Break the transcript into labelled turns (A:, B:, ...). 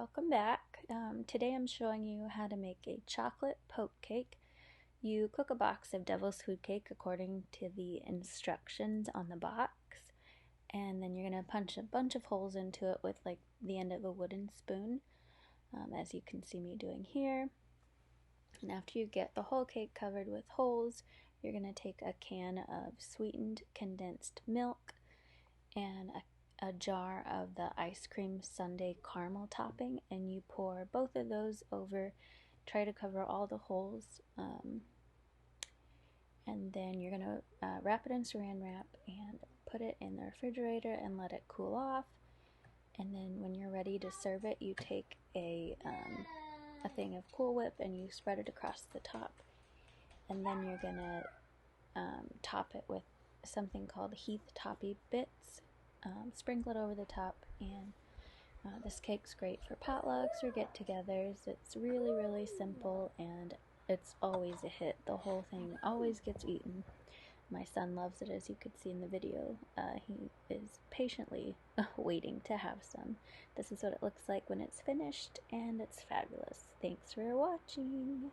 A: welcome back. Today I'm showing you how to make a chocolate poke cake. You cook a box of devil's food cake according to the instructions on the box, and then you're going to punch a bunch of holes into it with like the end of a wooden spoon, as you can see me doing here. And after you get the whole cake covered with holes, you're going to take a can of sweetened condensed milk and a jar of the ice cream sundae caramel topping, and you pour both of those over. Try to cover all the holes, and then you're going to wrap it in saran wrap and put it in the refrigerator and let it cool off. And then when you're ready to serve it, you take a thing of Cool Whip and you spread it across the top, and then you're going to top it with something called Heath Toppy Bits. Sprinkle it over the top, and this cake's great for potlucks or get-togethers. It's really simple, and it's always a hit. The whole thing always gets eaten. My son loves it, as you could see in the video. He is patiently waiting to have some. This is what it looks like when it's finished, and it's fabulous. Thanks for watching.